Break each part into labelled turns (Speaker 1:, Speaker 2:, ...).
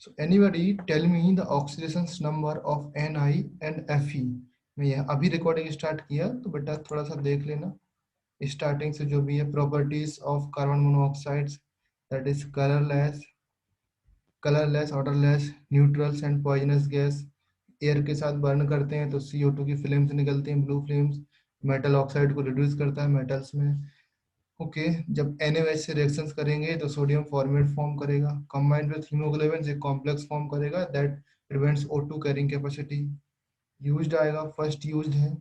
Speaker 1: So anybody tell me the oxidation number of Ni and Fe। मैं यह अभी recording start किया तो बेटा थोड़ा सा देख लेना स्टार्टिंग से जो भी है properties of carbon monoxides, that is colourless, odourless, neutrals and poisonous gas. Air के साथ बर्न करते हैं तो CO2 की फिल्म्स निकलती हैं, ब्लू फिल्म्स। मेटल ऑक्साइड को रिड्यूस करता है मेटल्स में। ओके जब NaOH से रिएक्शंस करेंगे तो सोडियम फॉर्मेट फॉर्म करेगा, कंबाइंड विद हीमोग्लोबिन एक कॉम्प्लेक्स फॉर्म करेगा that prevents O2 carrying capacity. Used आएगा, फर्स्ट यूज्ड है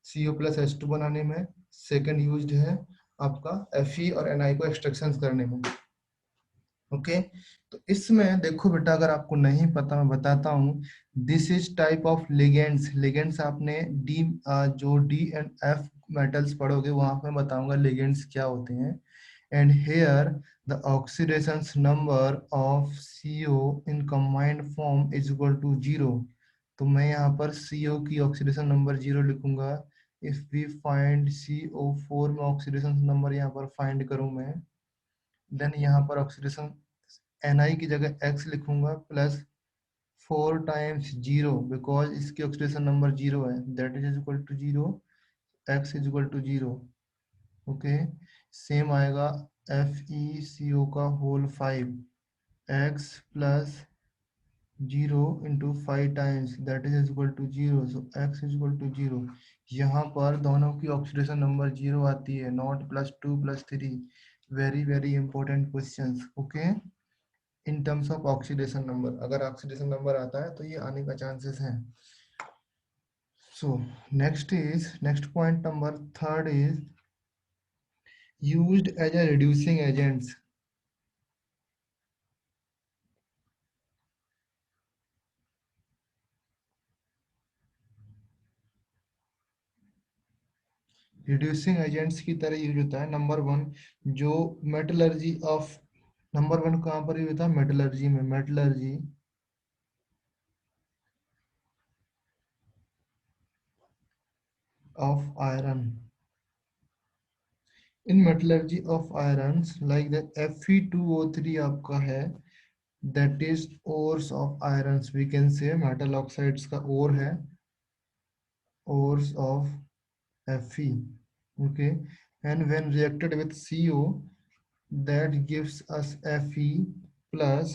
Speaker 1: CO+H2 बनाने में, सेकंड यूज्ड है आपका Fe और Ni को एक्सट्रैक्शन करने में। ओके तो इसमें देखो बेटा, अगर आपको नहीं पता मैं बताता हूँ। This is type of ligands. Ligands आपने जो D एंड F मेटल्स पढ़ोगे वहां पे बताऊंगा लिगेंड्स क्या होते हैं। And here the oxidation number of CO in combined form is equal to 0। तो मैं यहाँ पर CO की ऑक्सीडेशन नंबर 0 लिखूंगा। इफ वी फाइंड CO4 में ऑक्सीडेशन नंबर यहाँ पर फाइंड करूं मैं, देन यहाँ पर ऑक्सीडेशन Ni की जगह x लिखूंगा प्लस 4 टाइम्स 0 बिकॉज इसकी ऑक्सीडेशन नंबर 0 है, that is equal to 0, x is equal to 0। Okay same आएगा FeCO का whole 5 x plus 0 into 5 times that is equal to 0, so x is equal to 0। यहाँ पर दोनों की oxidation number 0 आती है, not plus 2 plus 3। Very very important questions. Okay in terms of oxidation number, अगर oxidation number आता है तो ये आने का चांसेस है। So next point number third is used as a reducing agents. Reducing agents की तरह यूज होता है। नंबर वन जो मेटलर्जी ऑफ, नंबर वन कहाँ पर यूज होता है? मेटलर्जी में। Metallurgy of iron, in metallurgy of iron like the Fe2O3 आपका है, that is ores of iron. We can say metal oxides का ओर है, ores of Fe। Okay and when reacted with CO that gives us Fe plus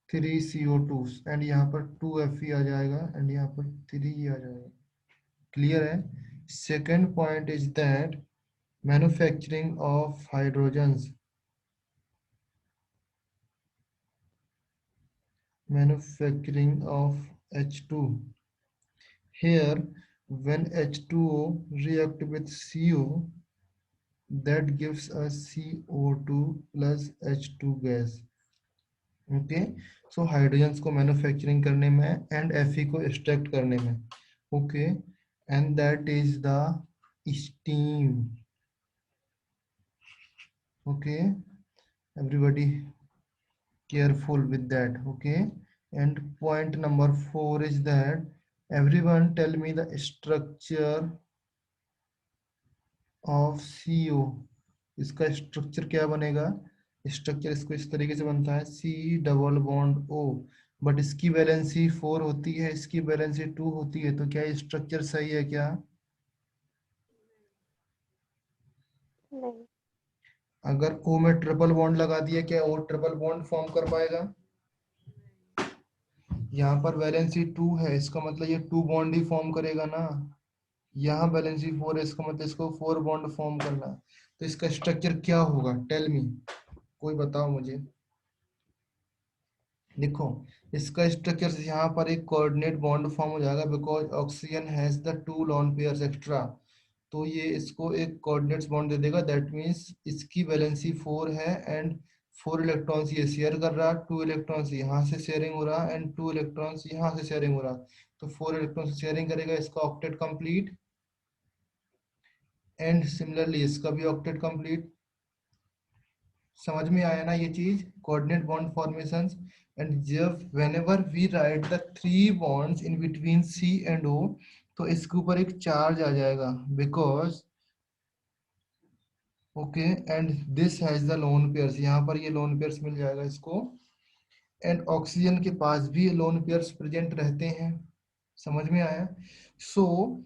Speaker 1: 3CO2 and यहाँ पर 2Fe आ जाएगा and यहाँ पर 3 आ जाएगा। क्लियर है? Second point is that manufacturing of hydrogens, manufacturing of H2 here when H2O react with CO that gives us CO2 plus H2 gas। Okay so hydrogens को manufacturing करने में एंड Fe को extract करने में। Okay and that is the steam. Okay everybody careful with that। okay and point number 4 is that everyone tell me the structure of CO। इसका structure क्या बनेगा? Structure इसको इस तरीके से बनता है C double bond O, but इसकी वैलेंसी 4 होती है, इसकी वैलेंसी 2 होती है, तो क्या ये स्ट्रक्चर सही है क्या?
Speaker 2: नहीं।
Speaker 1: अगर O में ट्रिपल बॉन्ड लगा दिया क्या O ट्रिपल बॉन्ड फॉर्म कर पाएगा? यहाँ पर वैलेंसी 2 है, इसका मतलब ये 2 बॉन्ड ही फॉर्म करेगा ना। यहाँ वैलेंसी 4 है, इसका मतलब इसको 4 बॉन्ड फॉर्म करना है। तो इसका स्ट्रक्चर क्या होगा? टेल मी, कोई बताओ मुझे। देखो इसका स्ट्रक्चर यहाँ पर एक कोऑर्डिनेट बॉन्ड फॉर्म हो जाएगा because oxygen has the 2 lone pairs extra. तो ये इसको एक कोऑर्डिनेट्स बॉन्ड दे देगा, दैट मींस इसकी वैलेंसी 4 है एंड 4 इलेक्ट्रॉन्स ये शेयर कर रहा है, 2 इलेक्ट्रॉन्स यहाँ से शेयरिंग हो रहा है एंड 2 इलेक्ट्रॉन्स यहाँ से शेयरिंग हो रहा है। तो 4 इलेक्ट्रॉन्स शेयरिंग करेगा, इसका ऑक्टेट कंप्लीट एंड सिमिलरली इसका भी ऑक्टेट कंप्लीट। समझ में आया ना ये चीज? Coordinate bond formations. एंड जब whenever we write the 3 bonds in between C and O तो इसके ऊपर एक चार्ज आ जाएगा because okay and this has the lone pairs, यहाँ पर ये लोन पेयर्स मिल जाएगा इसको एंड ऑक्सीजन के पास भी लोन पेयर्स प्रेजेंट रहते हैं। समझ में आया? सो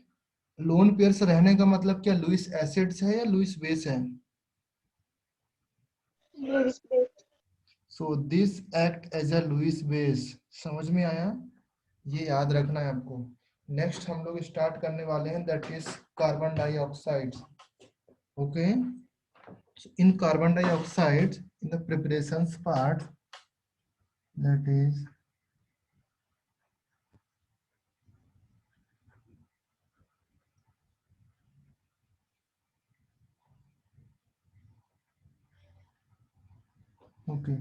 Speaker 1: लोन पेयर्स रहने का मतलब क्या, लुईस एसिड्स है या लुईस बेस है?
Speaker 2: Lewis base.
Speaker 1: So this act as a Lewis base. समझ में आया? ये याद रखना है आपको। नेक्स्ट हम लोग स्टार्ट करने वाले हैं, that is carbon dioxide. Okay, in carbon dioxide in the preparations part, that is okay,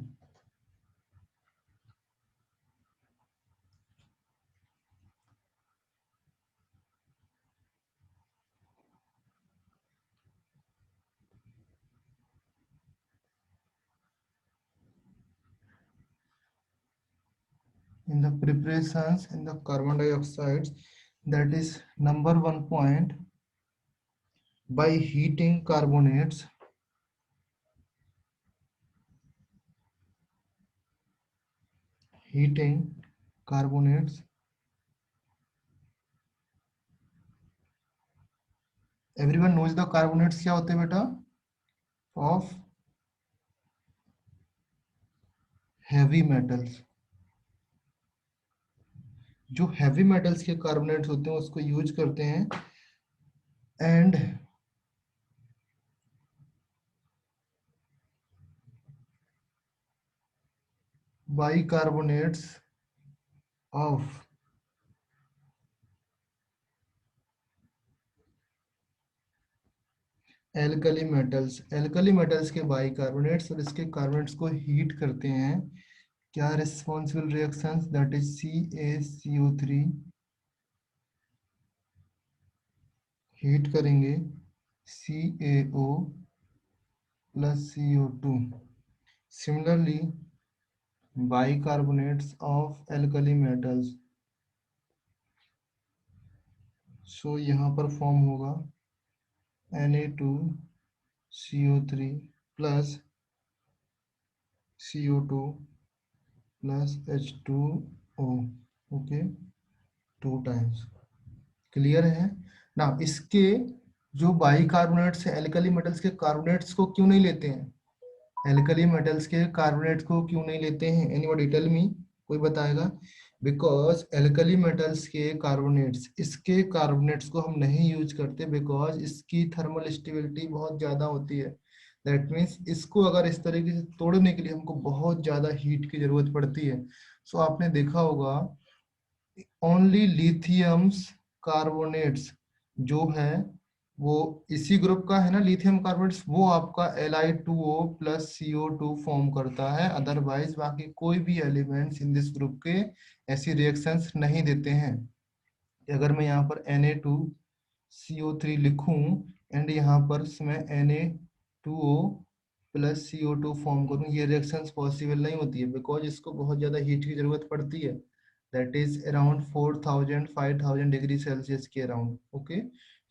Speaker 1: in the preparations in the carbon dioxide, that is number 1 point, by heating carbonates, heating carbonates, everyone knows the carbonates क्या होते हैं बेटा, of heavy metals। जो heavy metals के carbonates होते हैं उसको use करते हैं, and bicarbonates of alkali metals, alkali metals के बाइकार्बोनेट्स और इसके कार्बोनेट्स को हीट करते हैं। क्या responsible reactions, that is CaCO3, heat करेंगे CaO plus CO2। Similarly bicarbonates of alkali metals, so यहाँ पर फॉर्म होगा Na2CO3 plus CO2 plus H2O। Okay, 2 times. Clear है ना? इसके जो बाइकार्बोनेट्स है, एल्कली मेटल्स के कार्बोनेट्स को क्यों नहीं लेते हैं? एल्कली मेटल्स के कार्बोनेट्स को क्यों नहीं लेते हैं? एनीबॉडी टेल मी, कोई बताएगा? बिकॉज एल्कली मेटल्स के कार्बोनेट्स, इसके कार्बोनेट्स को हम नहीं यूज करते बिकॉज इसकी थर्मल स्टेबिलिटी बहुत ज्यादा होती है। दैट मीन्स इसको अगर इस तरीके से तोड़ने के लिए हमको बहुत ज्यादा हीट की जरूरत पड़ती है। सो आपने देखा होगा ओनली लिथियम्स कार्बोनेट्स जो है वो इसी ग्रुप का है ना, लिथियम कार्बोनेट्स, वो आपका Li2O प्लस CO2 फॉर्म करता है। अदरवाइज बाकी कोई भी एलिमेंट्स इन दिस ग्रुप के ऐसी रिएक्शंस नहीं देते हैं। अगर मैं यहाँ पर Na2CO3 लिखूं एंड यहाँ पर मैं Na2O प्लस CO2 फॉर्म करूं, ये रिएक्शंस पॉसिबल नहीं होती है बिकॉज इसको बहुत ज्यादा हीट की जरूरत पड़ती है। That is around 4000 5000 degree Celsius के अराउंड। ओके,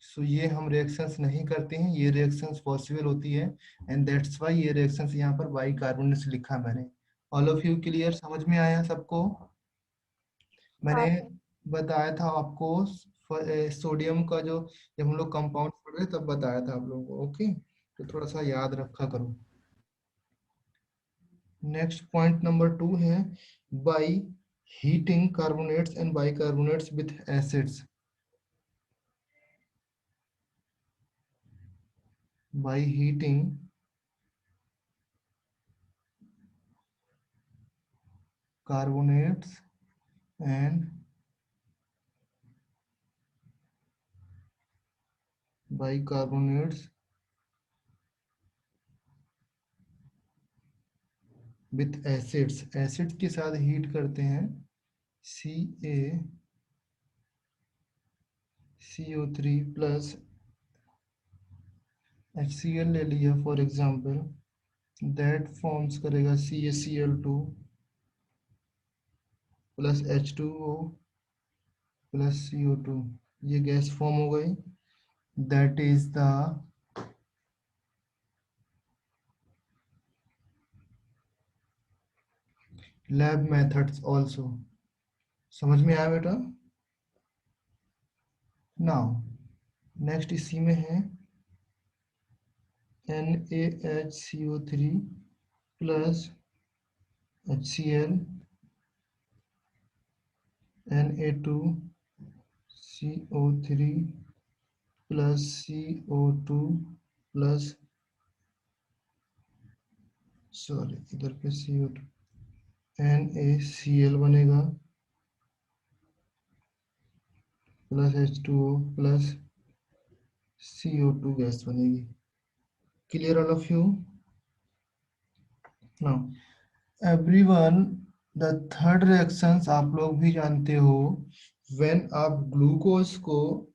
Speaker 1: सो ये हम रिएक्शंस नहीं करते हैं, ये रिएक्शंस पॉसिबल होती है, एंड दैट्स वाई ये रिएक्शंस यहाँ पर बाइकार्बोनेट्स लिखा मैंने। ऑल ऑफ यू क्लियर, समझ में आया सबको? मैंने
Speaker 2: हाँ सर।
Speaker 1: बताया था आपको सोडियम का जो, जब हम लोग कंपाउंड पढ़ रहे तब बताया था आप लोगों को। ओके, तो थोड़ा सा याद रखा करो। नेक्स्ट पॉइंट नंबर 2 है, by heating carbonates and bicarbonates with acids. By heating carbonates and bicarbonates with acids, acid के साथ हीट करते हैं। CaCO3 प्लस HCl ले लिया फॉर एग्जाम्पल, दैट फॉर्म्स करेगा CaCl2 plus H2O plus CO2। ये gas form हो गई, that is the lab methods also. समझ में आया बेटा? नाउ नेक्स्ट इसी में है NaHCO3 plus HCl Na2CO3 plus CO2 plus, sorry इधर पे CO2, NaCl बनेगा plus H2O plus CO2 gas बनेगी। Clear all of you? Now everyone, the third reactions आप लोग भी जानते हो। व्हेन आप ग्लूकोज को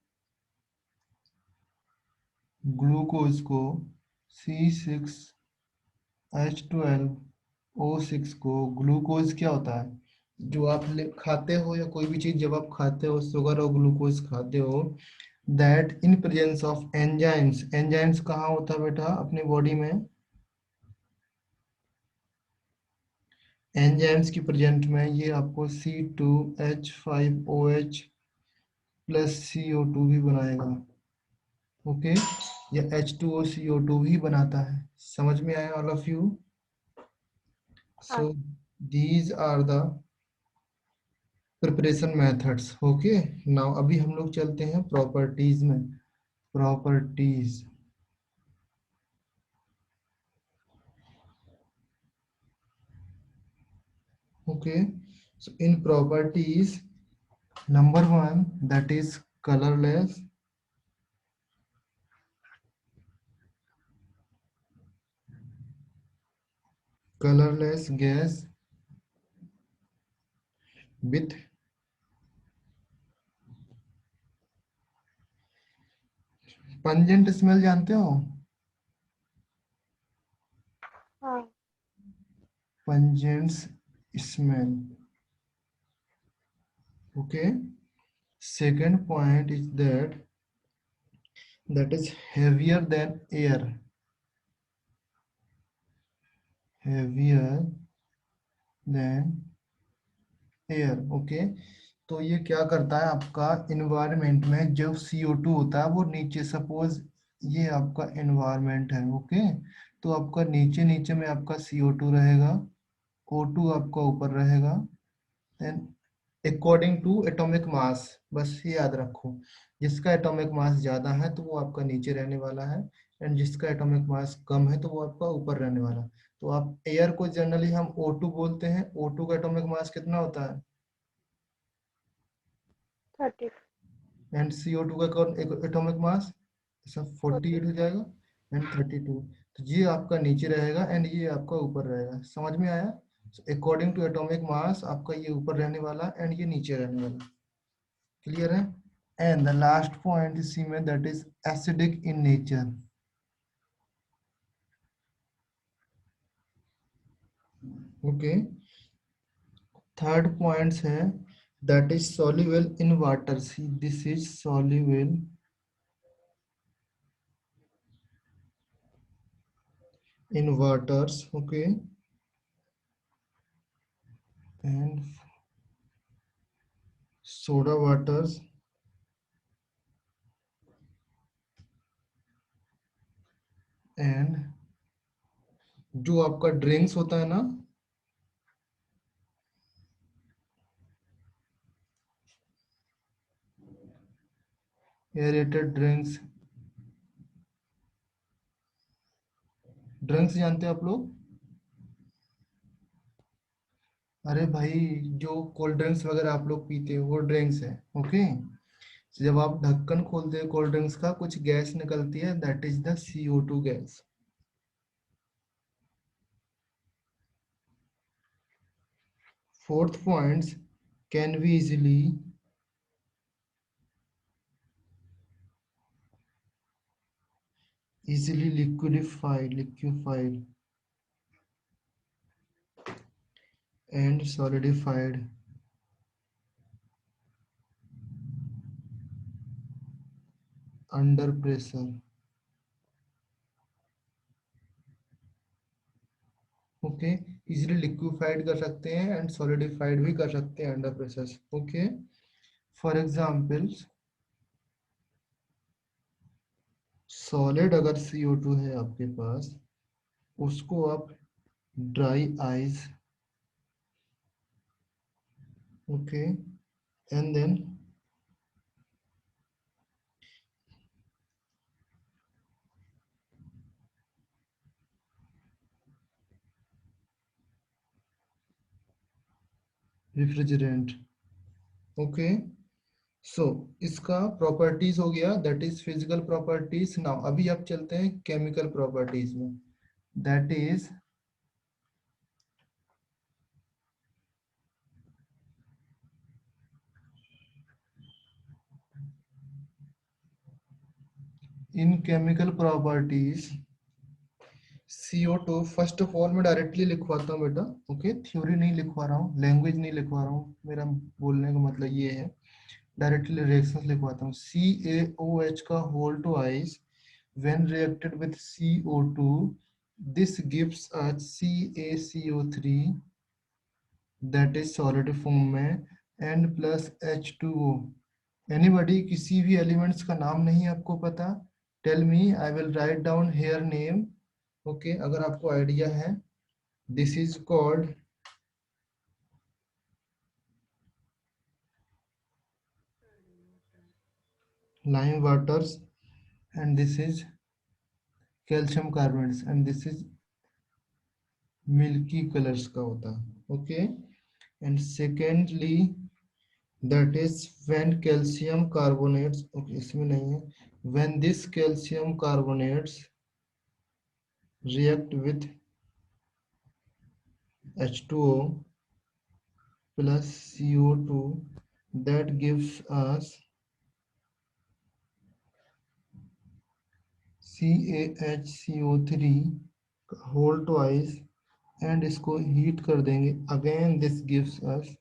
Speaker 1: C6H12O6 को, ग्लूकोज क्या होता है जो आप खाते हो या कोई भी चीज जब आप खाते हो, शुगर और ग्लूकोज खाते हो, that in presence of enzymes. Enzymes कहाँ होता है बेटा अपने बॉडी में? एंजाइम्स की प्रेजेंट में ये आपको C2H5OH प्लस CO2 भी बनाएगा। ओके, या H2O CO2 भी बनाता है। समझ में आया ऑल ऑफ यू?
Speaker 2: हाँ
Speaker 1: so these are the preparation methods. Okay, now अभी हम लोग चलते हैं प्रॉपर्टीज में। Properties, okay. So in properties, number one that is colourless. Colourless gas with pungent smell, जानते हो?
Speaker 2: हाँ
Speaker 1: pungent smell. Okay, second point is that is heavier than air, heavier than air। Okay, तो ये क्या करता है आपका इन्वायरमेंट में, जो CO2 होता है वो नीचे, सपोज ये आपका एनवायरमेंट है। ओके, तो आपका नीचे नीचे में आपका CO2 रहेगा, O2 आपका ऊपर रहेगा। Then according to atomic mass, बस ये याद रखो, जिसका एटॉमिक मास ज्यादा है तो वो आपका नीचे रहने वाला है, एंड जिसका एटॉमिक मास कम है तो वो आपका ऊपर रहने वाला है। तो आप एयर को जनरली हम O2 बोलते हैं। O2 का एटॉमिक मास कितना होता है?
Speaker 2: 30
Speaker 1: एंड CO2 का एटॉमिक मास सब 48
Speaker 2: 40
Speaker 1: हो जाएगा, एंड 32। तो ये आपका नीचे रहेगा एंड ये आपका ऊपर रहेगा। समझ में आया? अकॉर्डिंग टू एटॉमिक मास आपका ये ऊपर रहने वाला एंड ये नीचे रहने वाला। क्लियर है? एंड द लास्ट पॉइंट इसी में, that is acidic in nature. Okay, third points है that is soluble in water. See this is soluble in waters, okay, and soda waters, and जो आपका ड्रिंक्स होता है ना, एरेटेड ड्रिंक्स। ड्रिंक्स जानते हो आप लोग? अरे भाई, जो कोल्ड ड्रिंक्स वगैरह आप लोग पीते हो वो ड्रिंक्स है। ओके, जब आप ढक्कन खोलते हो कोल्ड ड्रिंक्स का, कुछ गैस निकलती है, that is the CO2 gas. Fourth points, can be easily liquefied and solidified under pressure। Okay, easily liquefied कर सकते हैं एंड सॉलिडिफाइड भी कर सकते हैं under pressure. Okay, for example solid अगर CO2 है आपके पास, उसको आप dry ice, okay, and then refrigerant. Okay, so इसका प्रॉपर्टीज हो गया, that is physical properties. Now अभी आप चलते हैं केमिकल प्रॉपर्टीज में, that is in chemical properties CO2। First of all मैं डायरेक्टली लिखवाता हूँ बेटा, ओके, थ्योरी नहीं लिखवा रहा हूँ, लैंग्वेज नहीं लिखवा रहा हूँ, मेरा बोलने का मतलब ये है, डायरेक्टली रिएक्शंस लिखवाता हूँ। CaOH का whole two ice when reacted with CO2, this gives us CaCO3, that is solid form में, and plus H2O। एनीबडी, किसी भी एलिमेंट्स का नाम नहीं आपको पता, tell me, I will write down here name. Okay, अगर आपको आइडिया है, this is called lime waters and this is calcium carbonates and this is milky colours का होता है। Okay, and secondly that is when calcium carbonates, okay इसमें नहीं है, when this calcium carbonates react with H2O plus CO2, that gives us CaHCO3 whole twice, and इसको heat कर देंगे, again this gives us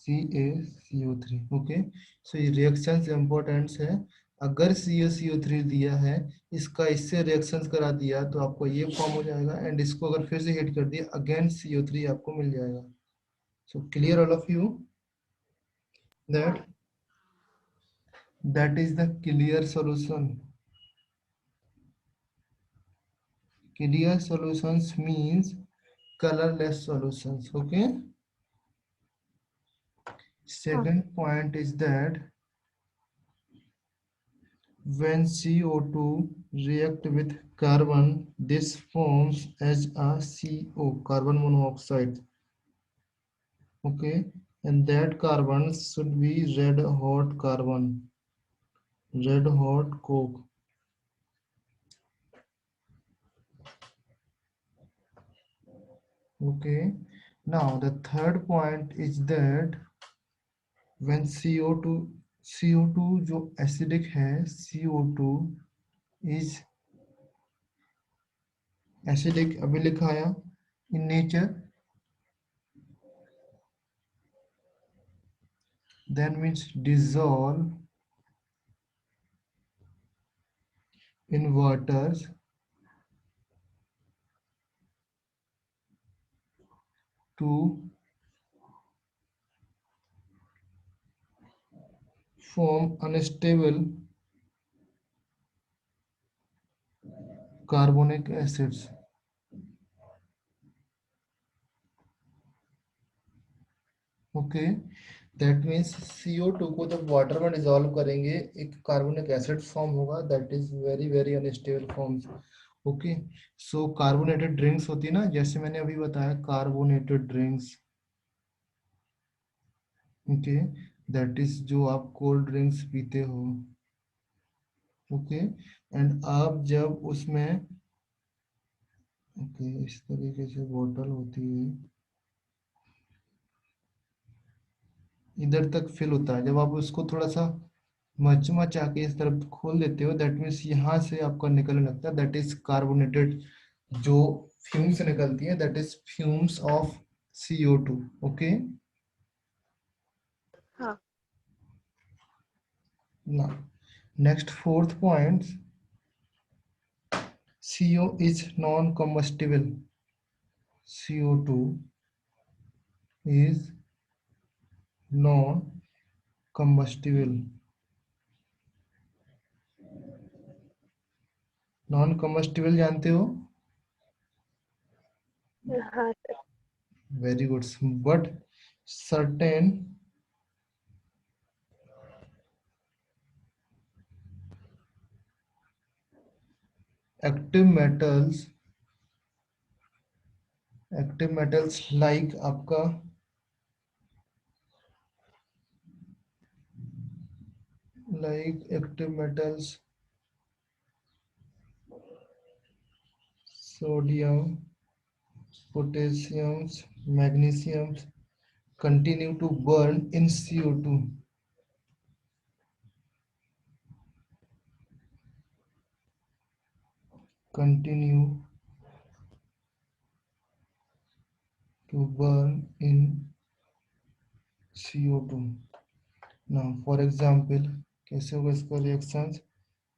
Speaker 1: CaCO3। Okay, so ये reactions importance है। अगर CaCO3 दिया है, इसका इससे रिएक्शंस करा दिया तो आपको ये फॉर्म हो जाएगा, एंड इसको अगर फिर से हीट कर दिया, अगेन CO3 आपको मिल जाएगा। So clear all of you
Speaker 2: हाँ।
Speaker 1: That that is the clear solution. Clear solutions means colorless solutions। Okay,
Speaker 2: हाँ।
Speaker 1: second point is that when CO2 react with carbon, this forms as a CO, carbon monoxide। Okay, and that carbon should be red hot carbon, red hot coke। Okay, now the third point is that when CO2 जो acidic है, CO2 is acidic, अभी लिखाया, in nature, then means dissolve in waters to form unstable carbonic acids। Okay, that means CO2 को जब water में dissolve करेंगे, एक carbonic acid form होगा, that is very very unstable forms. Okay, so carbonated drinks होती है ना, जैसे मैंने अभी बताया carbonated drinks. Okay, that is जो आप कोल्ड ड्रिंक्स पीते हो। ओके, एंड आप जब उसमें, ओके, इस तरीके से बोतल होती है, इधर तक फिल होता है, जब आप उसको थोड़ा सा मचा के इस तरफ खोल देते हो, दैट मीन्स यहाँ से आपका निकलने लगता है, दैट इज कार्बोनेटेड। जो फ्यूम्स निकलती है, that is fumes of CO2। Okay,
Speaker 2: हाँ।
Speaker 1: now next fourth point, CO is non combustible। CO2 is non-combustible. Non-combustible जानते हो?
Speaker 2: हाँ sir.
Speaker 1: Very good. But certain active metals like आपका active metals sodium, potassium, magnesium continue to burn in CO2. Continue to burn in CO2. Now, for example, कैसे होगा इसका reactions?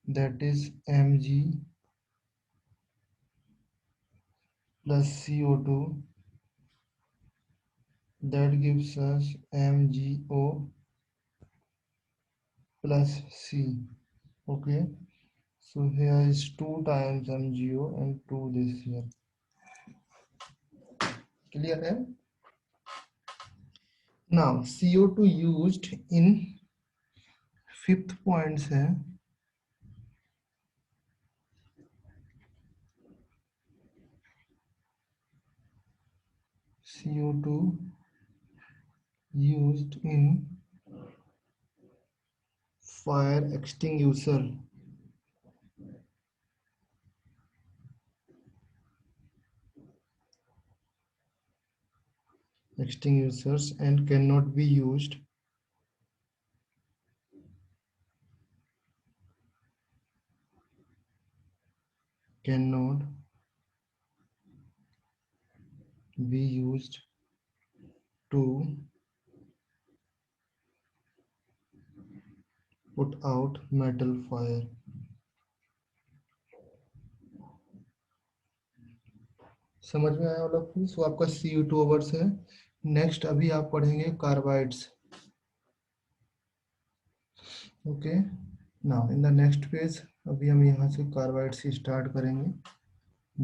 Speaker 1: That is Mg plus CO2. That gives us MgO plus C. Okay. So here is 2 times MgO and 2 this here. Clear है? Now CO2 used in fifth points है CO2 used in fire extinguisher. Extinguishers and cannot be used cannot be used to put out metal fire. समझ में आया वाला friends? वो आपका CO2 overs है. Next अभी आप पढ़ेंगे carbides. Okay. Now in the next page अभी हम यहाँ से कार्बाइड्स से स्टार्ट करेंगे.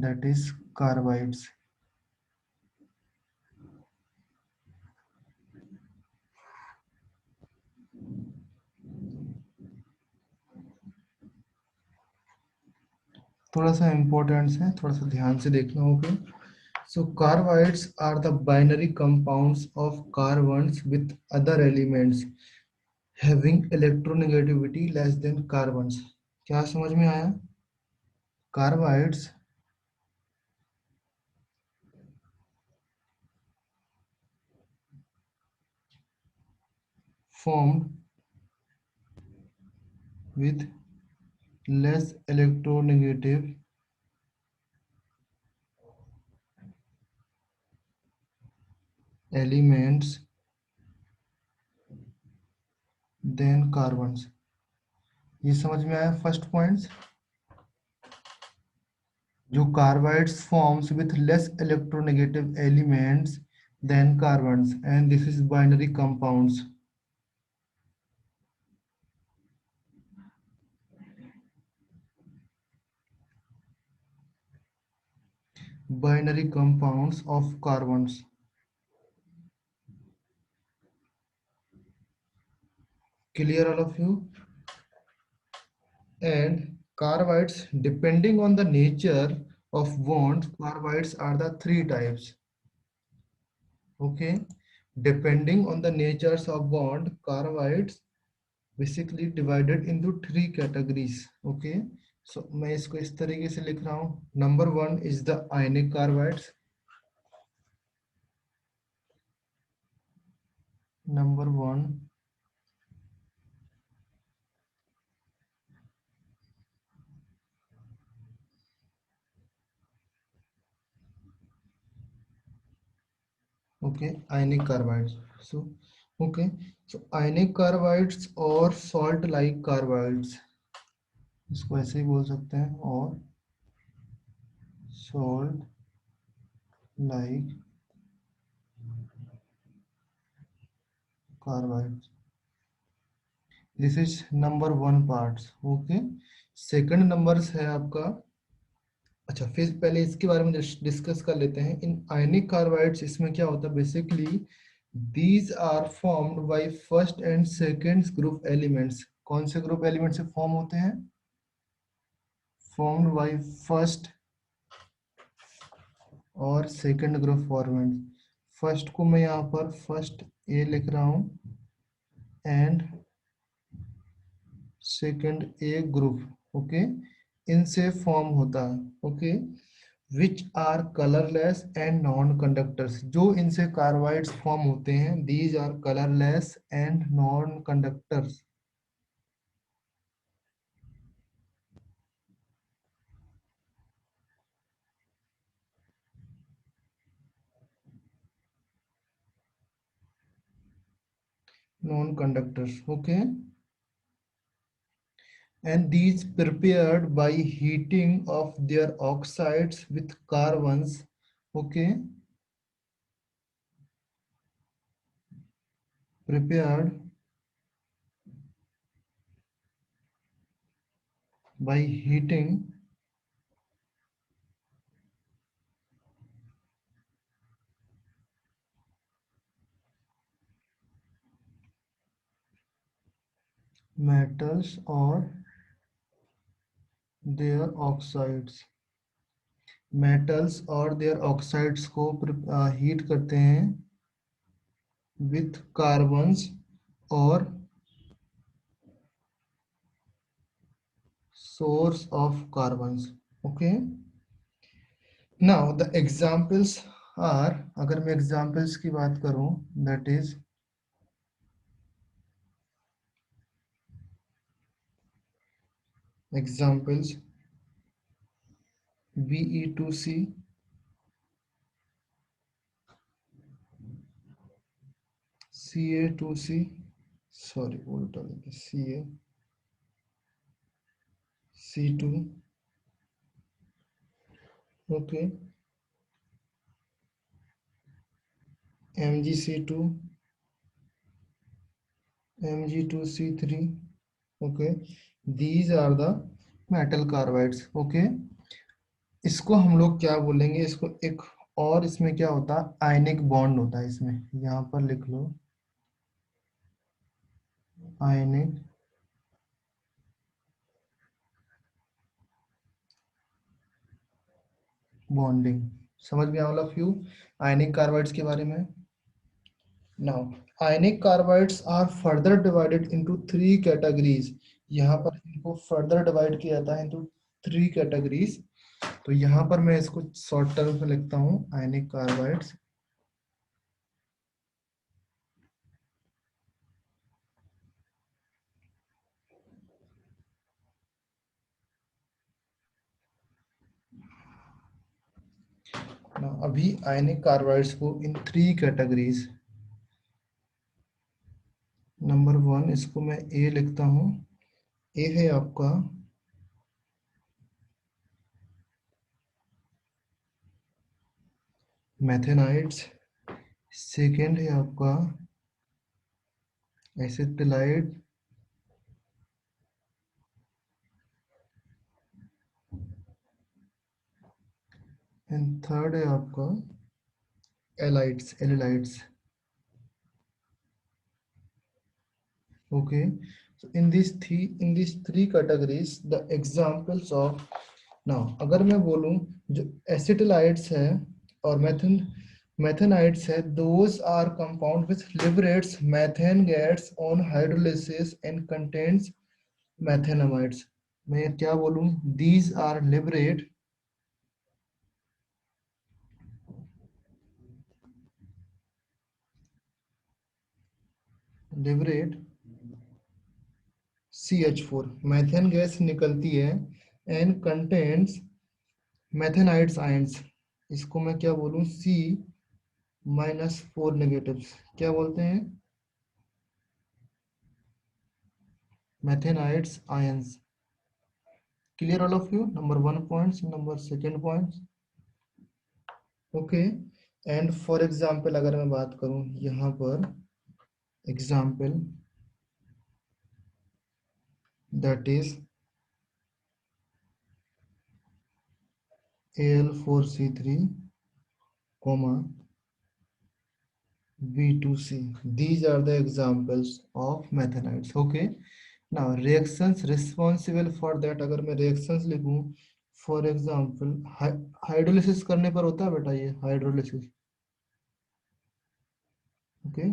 Speaker 1: That is carbides. थोड़ा सा इम्पोर्टेंट्स है, थोड़ा सा ध्यान से देखना होगा. So carbides are the binary compounds of carbons with other elements having electronegativity less than carbons. क्या समझ में आया? Carbides formed with less electronegative elements than carbons. ये समझ में आया फर्स्ट पॉइंट्स? जो carbides forms with less electronegative elements than carbons and this is binary compounds. Binary compounds of carbons. Clear all of you? And carbides, depending on the nature of bonds, carbides are the 3 types. Okay, depending on the natures of bond, carbides basically divided into 3 categories. Okay, so मैं इसको इस तरीके से लिख रहा हूँ. Number 1 is the ionic carbides. Number 1 okay, ionic carbides. So okay, so ionic carbides or salt like carbides, इसको ऐसे ही बोल सकते हैं, और salt like carbides. This is number one parts. Okay, second numbers है आपका. अच्छा, फिर पहले इसके बारे में डिस्कस कर लेते हैं. इन आयनिक कार्बाइड्स इसमें क्या होता है basically, these are formed by first and second group elements. कौन से ग्रुप एलिमेंट से फॉर्म होते हैं? फॉर्म्ड बाय फर्स्ट और सेकंड ग्रुप फॉर्मेट. फर्स्ट को मैं यहाँ पर फर्स्ट ए लिख रहा हूँ and second A group. Okay, इनसे फॉर्म होता है. Okay, which are colourless and non conductors. जो इनसे कार्बाइड्स फॉर्म होते हैं, these are colourless and non conductors. Non conductors. Okay, and these prepared by heating of their oxides with carbons. Okay, prepared by heating metals or their oxides. metals और their oxides को heat करते हैं with carbons और source of carbons. Okay, now the examples are, अगर मैं examples की बात करूं, that is examples Be2C, Ca2C, sorry उल्टा लिखा, CaC2. Okay, MgC2, Mg2C3. Okay, these are the metal carbides. Okay, इसको हम लोग क्या बोलेंगे, इसको एक और, इसमें क्या होता है, आयनिक बॉन्ड होता है इसमें. यहाँ पर लिख लो आयनिक बॉन्डिंग. समझ में आया फ्यू आयनिक कार्बाइड्स के बारे में. Now ionic carbides are further divided into three categories. यहाँ पर इनको फर्दर डिवाइड किया जाता है इनटू थ्री कैटेगरीज. तो यहाँ पर मैं इसको शॉर्ट टर्म में लिखता हूँ आयनिक कार्बाइड्स. अभी आयनिक कार्बाइड्स को in three categories. Number one, इसको मैं ए लिखता हूँ. ए है आपका मैथेनाइड्स. सेकेंड है आपका एसिटिलाइड. एंड थर्ड है आपका halides, एलिलाइड्स. Okay, so in these three categories the examples of. now अगर मैं बोलूं जो एसिटिलाइड्स है और मैथेनाइड्स है, those are compound which liberates methane gas on hydrolysis and contains methanamides. मैं क्या बोलूं, these are liberate CH4, methane gas निकलती है एंड कंटेन्स मैथेनाइड्स आयंस. इसको मैं क्या बोलूं, C-4 नेगेटिव. क्या बोलते हैं, methanides ions. Clear all of you. Number one points, number second points. Okay, and for example अगर मैं बात करूं यहाँ पर example that is Al4C3, B2C. These are the examples of methanoids. Okay. Now reactions responsible for that, अगर मैं reactions लिखूं, for example hydrolysis करने पर होता है बेटा ये हाइड्रोलिसिस. ओके.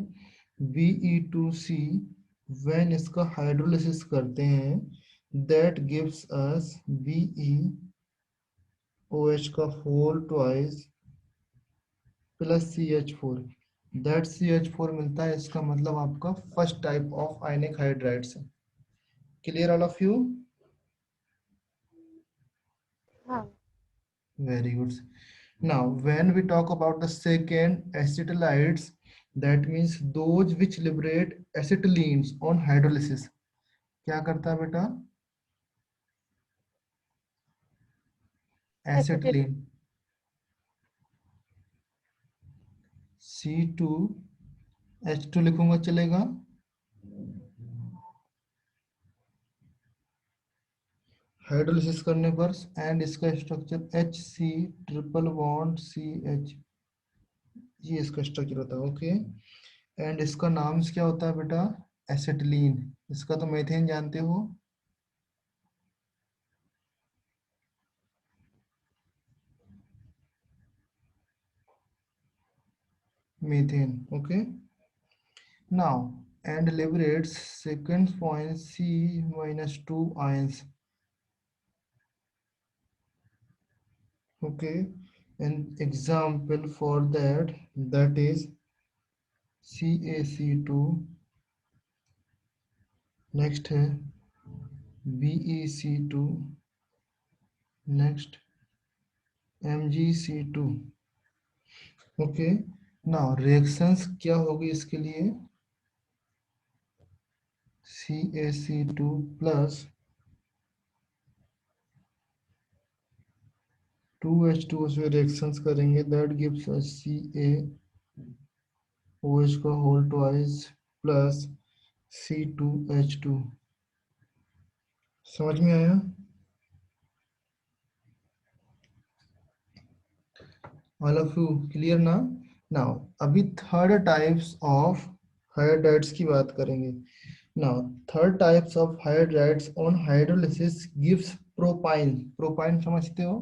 Speaker 1: Be2C, when इसका हाइड्रोलिसिस करते हैं, that gives us BeOH का whole twice plus CH4. That CH4 मिलता है, इसका मतलब आपका first type of ionic hydrides है. Clear all of you?
Speaker 2: हाँ.
Speaker 1: Very good. Now when we talk about the second acetylides, that means those which liberate acetylenes on hydrolysis. क्या करता है बेटा?
Speaker 2: एसिटिल.
Speaker 1: एसिटिलीन C2H2 लिखूंगा चलेगा. हाइड्रोलिसिस करने पर एंड इसका structure HC triple bond CH, ये इसका स्ट्रक्चर होता है. ओके. एंड इसका नाम क्या होता है बेटा? एसिटिलीन. इसका तो मीथेन जानते हो. Methane. Okay. Now and liberates second point C-2 ions. Okay. An example for that is CaC2. Next है BeC2. Next MgC2. Okay. Now reactions क्या होगी इसके लिए? CaC2 प्लस 2H2 से रिएक्शंस करेंगे, दैट गिव्स अस CaOH का whole twice plus C2H2. समझ में आया? ऑल ऑफ यू क्लियर ना? नाउ अभी थर्ड टाइप्स ऑफ हाइड्राइड्स की बात करेंगे. Now third types of hydrides on hydrolysis gives propyne. Propyne समझते हो?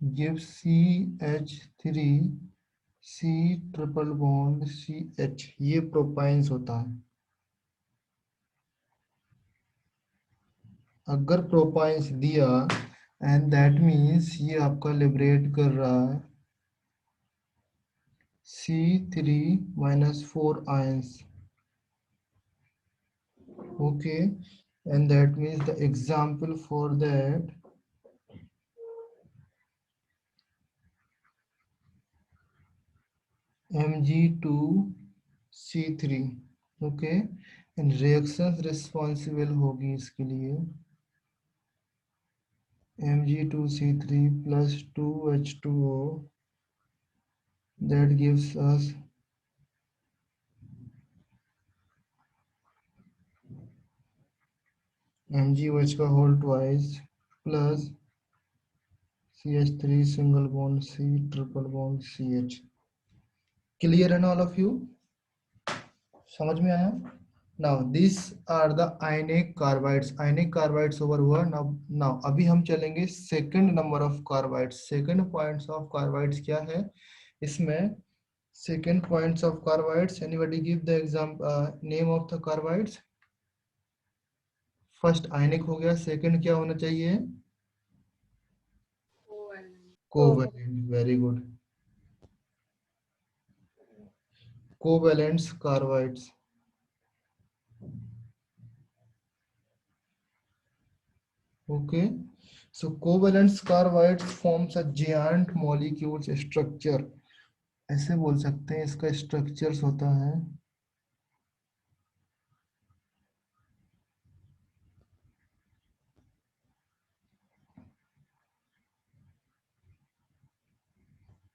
Speaker 1: Gives CH3 C triple bond CH, ये प्रोपाइंस होता है. अगर प्रोपाइंस दिया एंड दैट मीन्स ये आपका लिबरेट कर रहा है C3-4 ions. Okay. And that means the example for that Mg2C3. Okay. And reactions responsible होगी इसके लिए Mg2C3 plus 2H2O, that gives us MgOH का whole twice plus CH3 single bond C triple bond CH. Clear and all of you? समझ में आया? Now these are the ionic carbides. Ionic carbides over हुआ. Now अभी हम चलेंगे second number of carbides. Second points of carbides क्या है इसमें? Second points of carbides. Anybody give the name of the carbides? First ionic हो गया. Second क्या होना चाहिए? Covalent. Very good. Covalents carbides. Okay. So covalents carbides forms a giant molecules structure. ऐसे बोल सकते हैं इसका स्ट्रक्चर्स होता है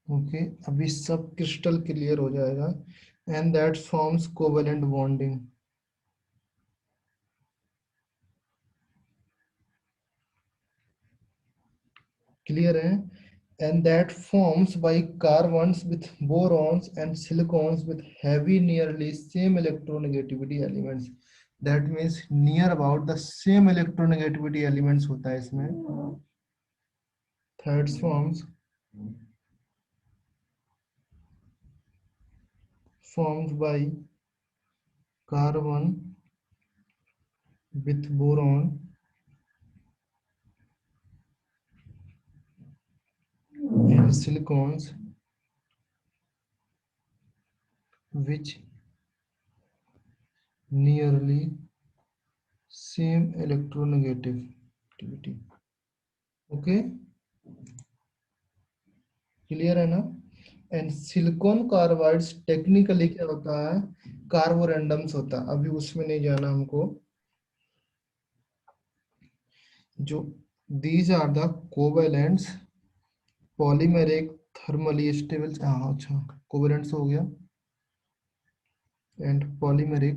Speaker 1: ओके, अभी सब क्रिस्टल क्लियर हो जाएगा। And that forms covalent bonding. Clear है? and that forms by carbons with borons and silicons with heavy nearly same electronegativity elements. That means near about the same electronegativity elements होता है इसमें। third formed by carbon with boron and silicons which nearly same electronegativity। Okay, clear है ना? And silicon carbides technically क्या होता है? कार्बोरेंडम्स होता है, अभी उसमें नहीं जाना हमको। जो these are the covalents polymeric thermally stable, हाँ अच्छा, कोवेलेंट्स हो गया। And polymeric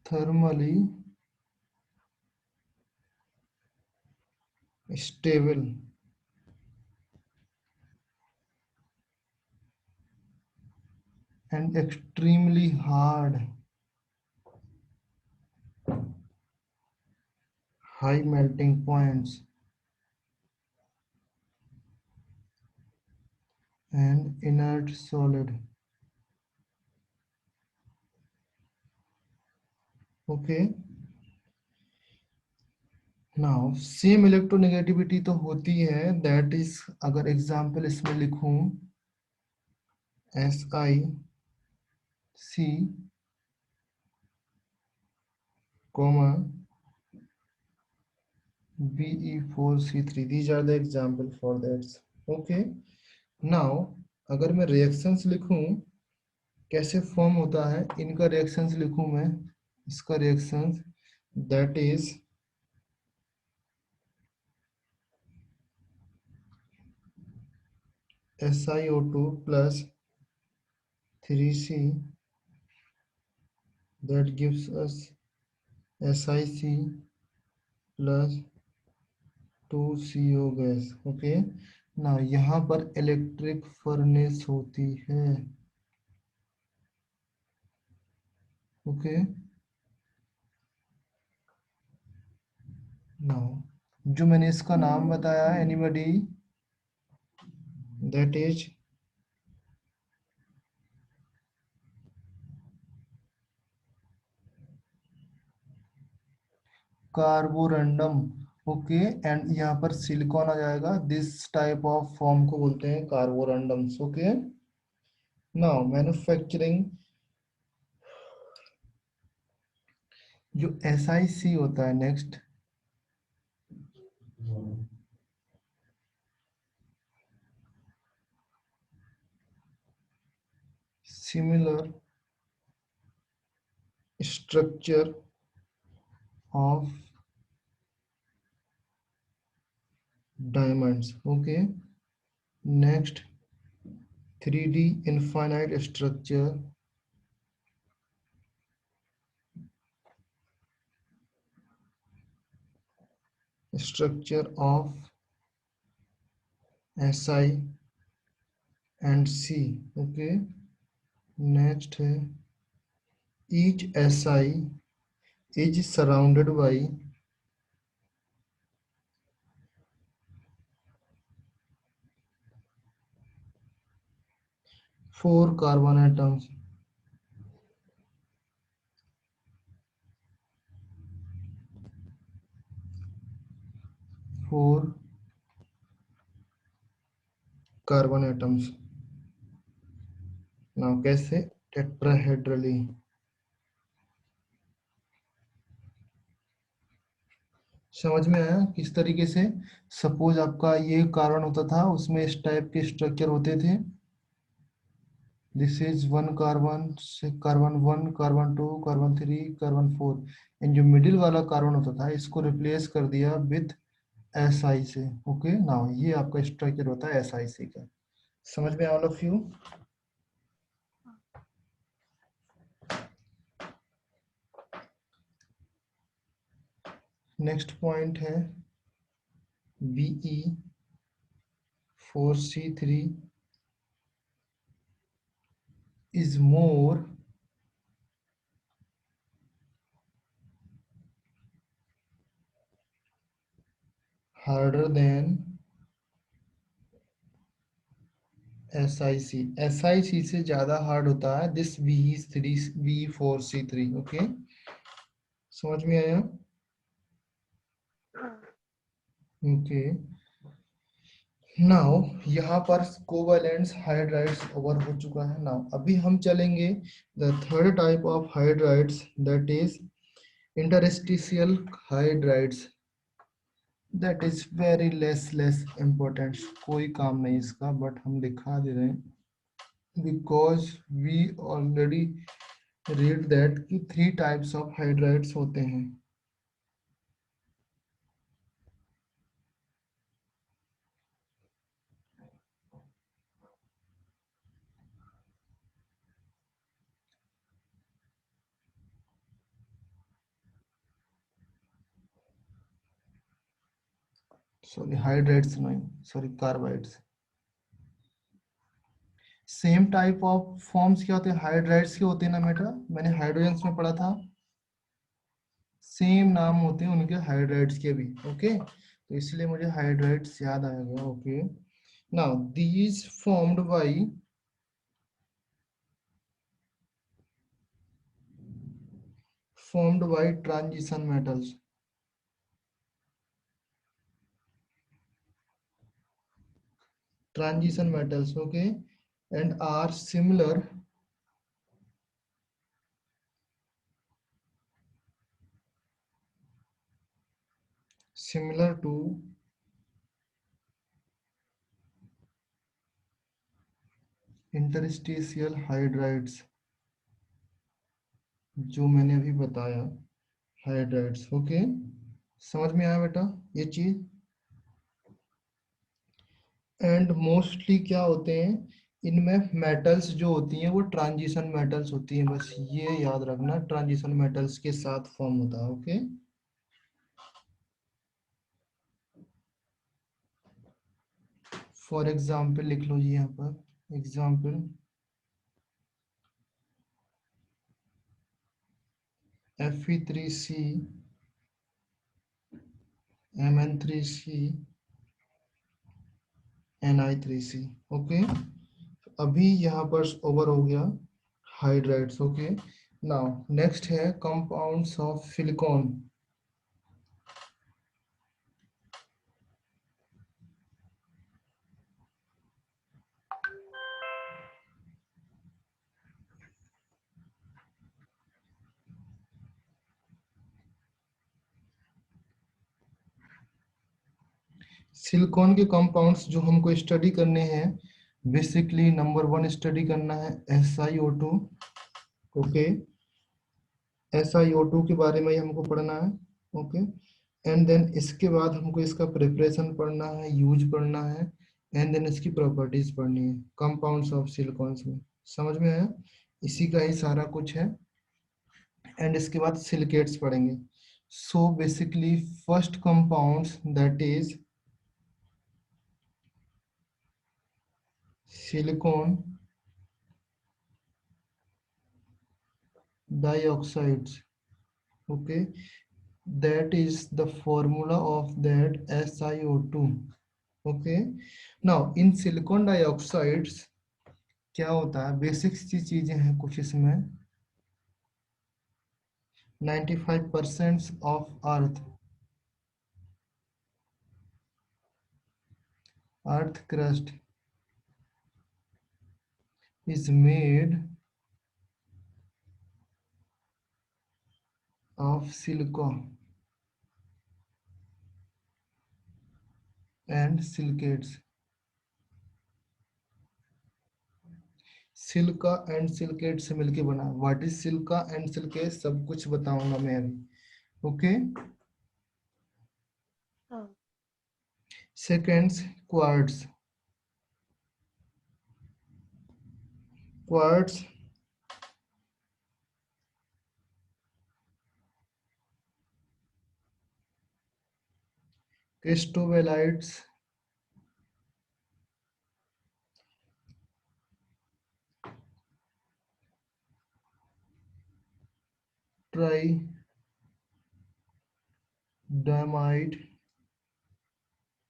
Speaker 1: thermally stable and extremely hard high melting points and inert solid. Okay, now same electronegativity तो होती है, दैट इज अगर एग्जांपल इसमें लिखूं SiC, comma Be4C3, these are the example for that। okay, now अगर मैं reactions लिखूं कैसे फॉर्म होता है इनका, रिएक्शंस लिखूं मैं इसका reactions, that is SiO2 plus 3C, that gives us SiC plus 2CO gas. Okay, ना यहाँ पर इलेक्ट्रिक फर्नेस होती है। ओके, नाउ जो मैंने इसका नाम बताया है, anybody, that is Carborundum. Okay, and यहाँ पर सिलिकॉन आ जाएगा, दिस टाइप ऑफ फॉर्म को बोलते हैं कार्बोरंडम्स। ओके, नाउ मैन्युफैक्चरिंग, जो SiC होता है next, similar structure of diamonds. Okay, next 3D infinite structure of Si and C। Okay, next है each Si is surrounded by 4 carbon atoms। 4 carbon atoms। Now कैसे? Tetrahedrally. समझ में आया किस तरीके से? सपोज आपका ये कार्बन होता था, उसमें इस टाइप के स्ट्रक्चर होते थे, दिस इज वन कार्बन से carbon one, carbon two, carbon three, carbon four. And जो मिडिल वाला कार्बन होता था इसको रिप्लेस कर दिया विथ एस आई से। ओके नाउ ये आपका स्ट्रक्चर होता है एस आई सी का। समझ में all of you? Next point है Be4C3 is more harder than SiC। SiC से ज्यादा हार्ड होता है दिस Be4C3। ओके समझ में आया? ओके नाउ यहाँ पर कोवैलेंस हाइड्राइड्स ओवर हो चुका है। नाउ अभी हम चलेंगे the third type of hydrides that is interstitial hydrides. That is very less important, कोई काम नहीं इसका, बट हम दिखा दे रहे हैं because we already read that कि थ्री टाइप्स ऑफ हाइड्राइड्स होते हैं। सॉरी हाइड्राइड्स नहीं, sorry carbides. Same type of forms क्या होते हैं हाइड्राइड्स के होते हैं ना बेटा, मैंने हाइड्रोजन्स में पढ़ा था। सेम नाम होते हैं उनके हाइड्राइड्स के भी। ओके तो इसलिए मुझे हाइड्राइड्स याद आएगा। Okay now these formed by transition metals। Transition metals, okay, and are similar to interstitial hydrides, जो मैंने अभी बताया हाइड्राइड्स। ओके समझ में आया बेटा ये चीज? एंड मोस्टली क्या होते हैं इनमें मेटल्स जो होती हैं वो ट्रांजिशन मेटल्स होती हैं, बस ये याद रखना ट्रांजिशन मेटल्स के साथ फॉर्म होता है। ओके फॉर एग्जाम्पल लिख लो जी यहाँ पर example Fe3C Mn3C Ni3C। Okay अभी यहाँ पर ओवर हो गया हाइड्राइड्स। ओके नाउ नेक्स्ट है कंपाउंड्स ऑफ सिलिकॉन। सिलिकॉन के कंपाउंड्स जो हमको स्टडी करने हैं बेसिकली नंबर वन स्टडी करना है SiO2। ओके SiO2 के बारे में ही हमको पढ़ना है। ओके एंड देन इसके बाद हमको इसका प्रिपरेशन पढ़ना है, यूज पढ़ना है, एंड देन इसकी प्रॉपर्टीज पढ़नी है कंपाउंड्स ऑफ सिलिकॉन्स में। समझ में आया? इसी का ही सारा कुछ है। एंड इसके बाद सिलिकेट्स पढ़ेंगे। So basically first compounds that is silicon dioxides. Okay that is the formula of that SiO2। okay now in silicon dioxides क्या होता है बेसिक सी चीजें हैं कुछ इसमें। 95% of earth crust is made of silica and silicates। Silica and silicate से मिलके बना है। What is silica and silicate, सब कुछ बताऊंगा मैं अभी। ओके।
Speaker 2: हाँ।
Speaker 1: Seconds, quartz. Quartz cristobalites, tridymite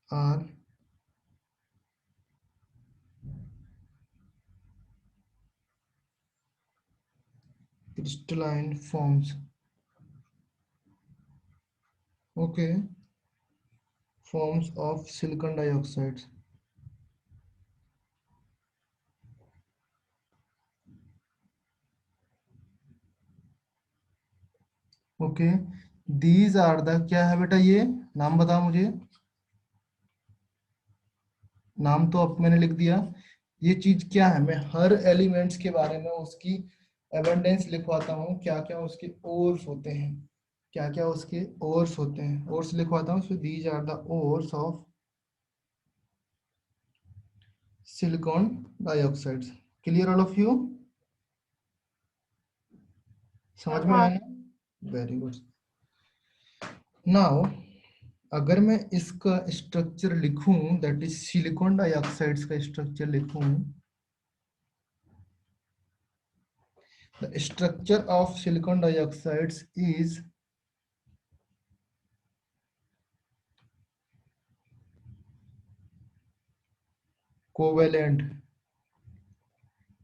Speaker 1: are crystalline forms. Okay, forms of silicon dioxide. Okay, these are the, क्या है बेटा ये, नाम बताओ मुझे। नाम तो अब मैंने लिख दिया। ये चीज क्या है, मैं हर एलिमेंट्स के बारे में उसकी एबंडेंस लिखवाता हूँ, क्या क्या उसके ओर्स होते हैं, क्या क्या उसके ओर्स होते हैं, ओर्स लिखवाता हूँ। So these are the ores of silicon dioxides. Clear all of you, समझ में
Speaker 2: हाँ।
Speaker 1: आया ना? Very good. नाउ अगर मैं इसका स्ट्रक्चर लिखूं, दैट इज सिलिकॉन डाइऑक्साइड्स का स्ट्रक्चर लिखूं, the structure of silicon dioxides is covalent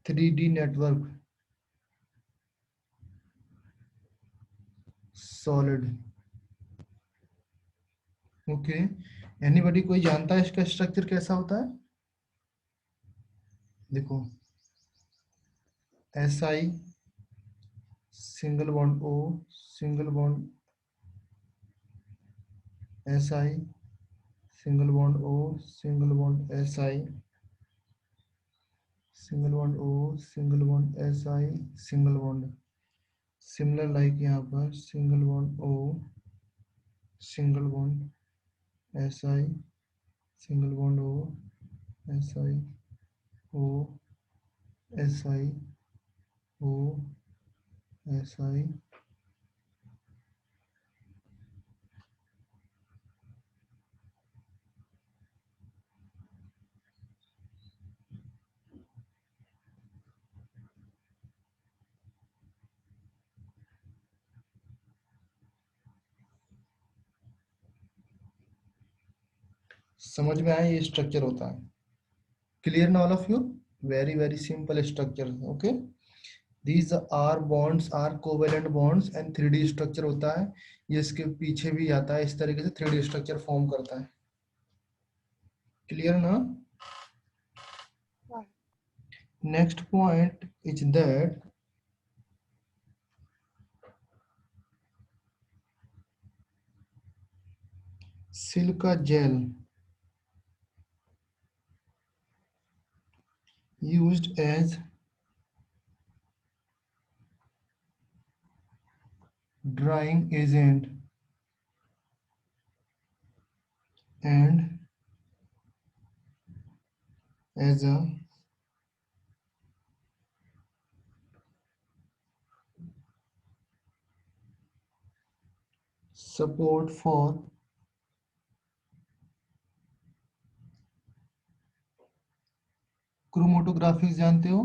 Speaker 1: 3D network solid. Okay, anybody, कोई जानता है इसका स्ट्रक्चर कैसा होता है? देखो, SI single bond O, single bond SI, single bond O, single bond SI, single bond O, single bond SI, single bond, similar like यहाँ पर single bond O, single bond SI, single bond O, SI, O, SI, O, SI। समझ में आया, ये structure होता है। Clear ना all of you? Very very simple structure. Okay, these are bonds are covalent bonds and 3D structure होता है। ये इसके पीछे भी आता है, इस तरीके से 3D स्ट्रक्चर फॉर्म करता है। क्लियर ना?
Speaker 2: हाँ।
Speaker 1: Next point is that silica gel used as drying agent and as a support for क्रोमेटोग्राफिक्स, जानते हो?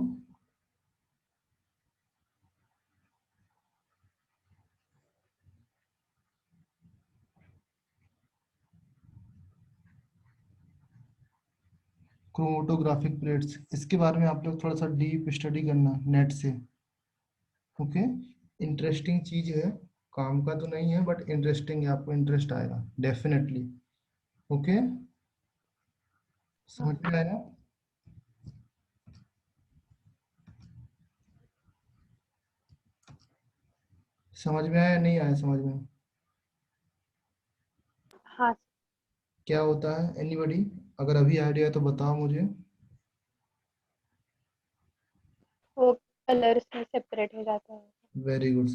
Speaker 1: क्रोमेटोग्राफिक प्लेट्स, इसके बारे में आप लोग थोड़ा सा डीप स्टडी करना नेट से। ओके, इंटरेस्टिंग चीज है, काम का तो नहीं है बट इंटरेस्टिंग है, आपको इंटरेस्ट आएगा डेफिनेटली। ओके, समझ
Speaker 2: हाँ।
Speaker 1: में आया? समझ में आया या नहीं आया समझ में?
Speaker 2: हाँ।
Speaker 1: क्या होता है एनीबॉडी, अगर अभी आइडिया है तो बताओ मुझे।
Speaker 2: कलर इसमें सेपरेट हो जाता है।
Speaker 1: Very good.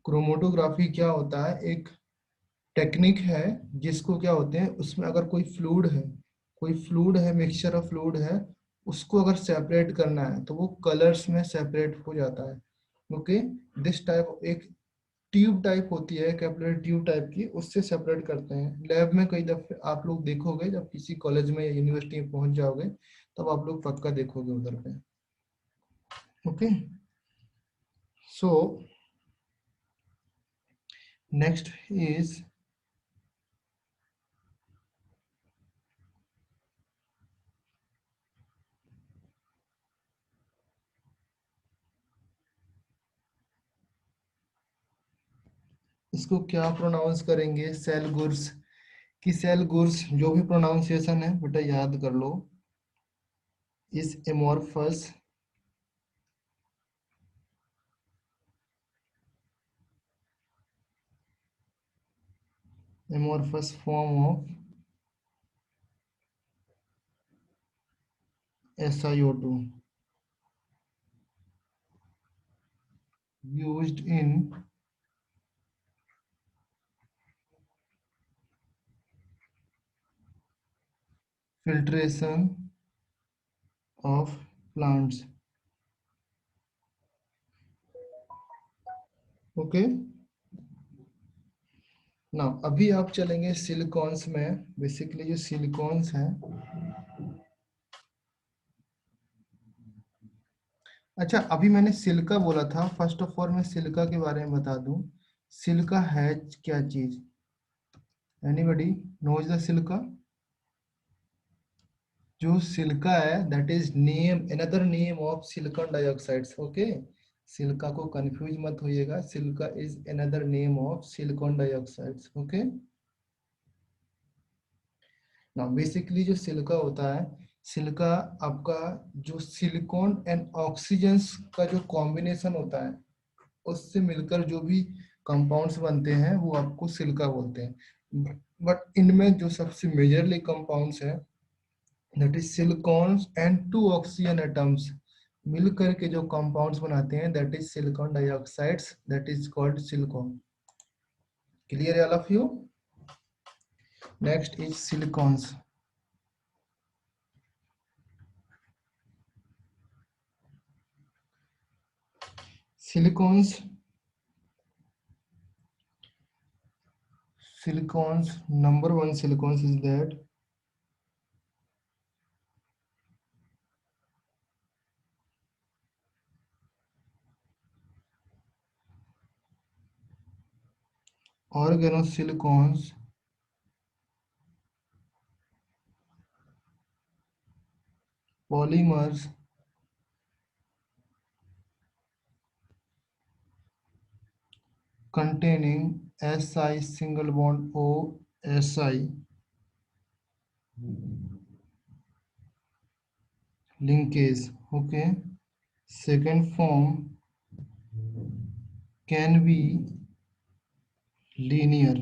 Speaker 1: क्रोमेटोग्राफी क्या होता है? एक टेक्निक है जिसको क्या होते हैं, उसमें अगर कोई फ्लूइड है, मिक्सचर ऑफ फ्लूइड है, उसको अगर सेपरेट करना है तो वो कलर्स में सेपरेट हो जाता है। ओके, दिस टाइप एक ट्यूब टाइप होती है, कैपिलरी ट्यूब टाइप की, उससे सेपरेट करते हैं। लैब में कई दफे आप लोग देखोगे, जब किसी कॉलेज में या यूनिवर्सिटी में पहुंच जाओगे तब आप लोग पक्का देखोगे उधर पे। ओके, सो नेक्स्ट इज इसको क्या प्रोनाउंस करेंगे? सेल गुड्स की सेल गुड्स, जो भी प्रोनाउंसिएशन है बेटा याद कर लो। Is amorphous, amorphous form of SiO2 used in filtration of plants. Okay, ना अभी आप चलेंगे सिलिकॉन्स में। बेसिकली जो सिलिकॉन्स हैं, अच्छा अभी मैंने सिलिका बोला था। फर्स्ट ऑफ ऑल मैं सिलिका के बारे में बता दूं। सिलिका है क्या चीज? Anybody knows the silica? जो सिलिका है that is name, another name of silicon dioxides. Okay, silica को कंफ्यूज मत होइएगा, silica is another name of silicon dioxides. Okay, ना बेसिकली जो सिलिका होता है, सिलिका आपका जो सिलिकॉन एंड ऑक्सीजन का जो कॉम्बिनेशन होता है, उससे मिलकर जो भी कंपाउंड्स बनते हैं वो आपको सिलिका बोलते हैं। बट इनमें जो सबसे मेजरली कंपाउंड्स है that is silicons and two oxygen atoms मिलकर के जो कंपाउंड्स बनाते हैं that is silicon dioxides, that is called silicon. Clear है all of you? Next is silicons. Silicons, silicons, number one silicons is that organosilicons polymers containing Si single bond O Si linkage. Okay, second form can be linear,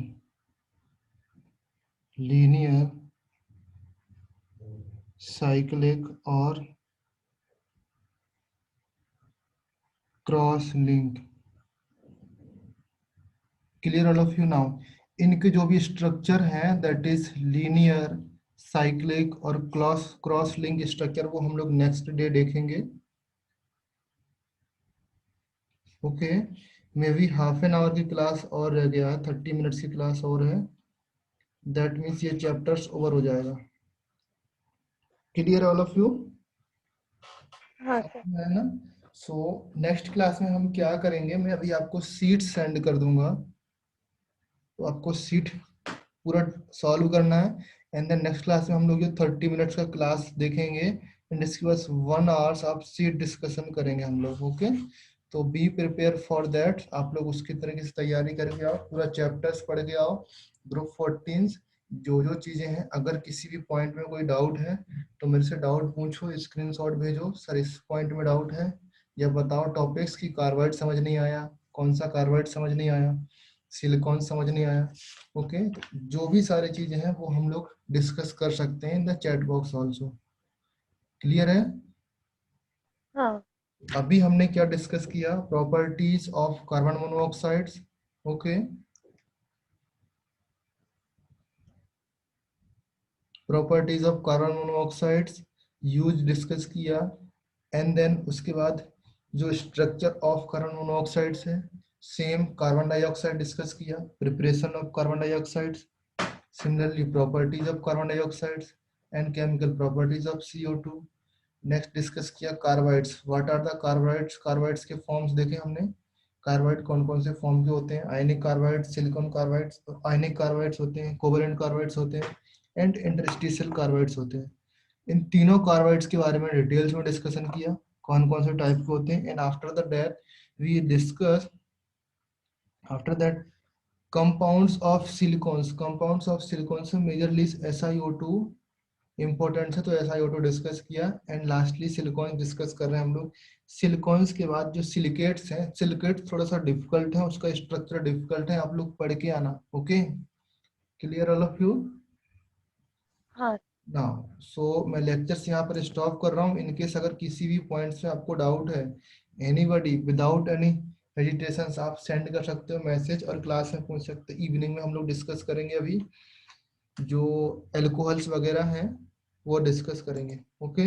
Speaker 1: cyclic or cross link. Clear all of you now? इनके जो भी structure हैं that is linear, cyclic और cross cross link structure, वो हम लोग next day देखेंगे। Okay, may be half an hour की क्लास और रह गया है, 30 मिनट्स की क्लास और है, दैट मीन्स ये चैप्टर्स ओवर हो जाएगा। Clear all of you?
Speaker 2: हाँ सर।
Speaker 1: है ना? सो नेक्स्ट क्लास में हम क्या करेंगे, मैं अभी आपको सीट सेंड कर दूंगा, तो आपको सीट पूरा सॉल्व करना है। एंड देन नेक्स्ट क्लास में हम लोग ये 30 मिनट्स का क्लास देखेंगे, एंड इसके बाद 1 आवर्स आप सीट डिस्कशन करेंगे हम लोग। ओके, तो बी प्रिपेयर फॉर दैट। आप लोग उसकी तरीके से तैयारी करके आओ, पूरा चैप्टर्स पढ़ के आओ, ग्रुप 14 जो जो चीजें हैं। अगर किसी भी पॉइंट में कोई डाउट है तो मेरे से डाउट पूछो, स्क्रीनशॉट भेजो, सर इस पॉइंट में डाउट है, या बताओ टॉपिक्स की कार्बाइड समझ नहीं आया, कौन सा कार्बाइड समझ नहीं आया, सिलिकॉन समझ नहीं आया। ओके, तो जो भी सारी चीजें हैं वो हम लोग डिस्कस कर सकते हैं in the chat box also. Clear है?
Speaker 2: हाँ।
Speaker 1: अभी हमने क्या डिस्कस किया, properties of carbon monoxides. Okay, properties of carbon monoxides use discuss किया। एंड देन उसके बाद जो स्ट्रक्चर ऑफ कार्बन मोनोऑक्साइड्स है, सेम कार्बन डाइऑक्साइड डिस्कस किया, preparation of carbon dioxides, similarly properties of carbon dioxides and chemical properties of CO2। Next discuss किया carbides, what are the carbides, carbides के forms देखे हमने, carbide कौन कौन से form के होते हैं, आयनिक कार्बाइड, सिलिकॉन कार्बाइड्स, आयनिक कार्बाइड्स होते हैं, कोवेलेंट कार्बाइड्स होते हैं एंड इंटरस्टिशियल कार्बाइड्स होते हैं। इन तीनों कार्बाइड्स के बारे में डिटेल्स में डिस्कशन किया, कौन कौन से टाइप के होते हैं। And after the that we discuss, after that compounds of silicons, compounds of silicons में मेजरली SiO2 इंपॉर्टेंट है, तो SiO2 डिस्कस किया। एंड लास्टली सिलिकॉन डिस्कस कर रहे हैं हम लोग। सिलिकॉन्स के बाद जो सिलिकेट्स हैं, सिलिकेट थोड़ा सा डिफिकल्ट है, उसका स्ट्रक्चर डिफिकल्ट है, आप लोग पढ़ के आना। Okay, clear all of you?
Speaker 2: हाँ
Speaker 1: ना, सो मैं लेक्चर्स यहाँ पर स्टॉप कर रहा हूँ। इनकेस अगर किसी भी पॉइंट से आपको डाउट है, एनीबॉडी विदाउट एनी हेजिटेशन आप सेंड कर सकते हो मैसेज, और क्लास में पूछ सकते हो। इवनिंग में हम लोग डिस्कस करेंगे, अभी जो एल्कोहल्स वगैरह हैं वो डिस्कस करेंगे। ओके।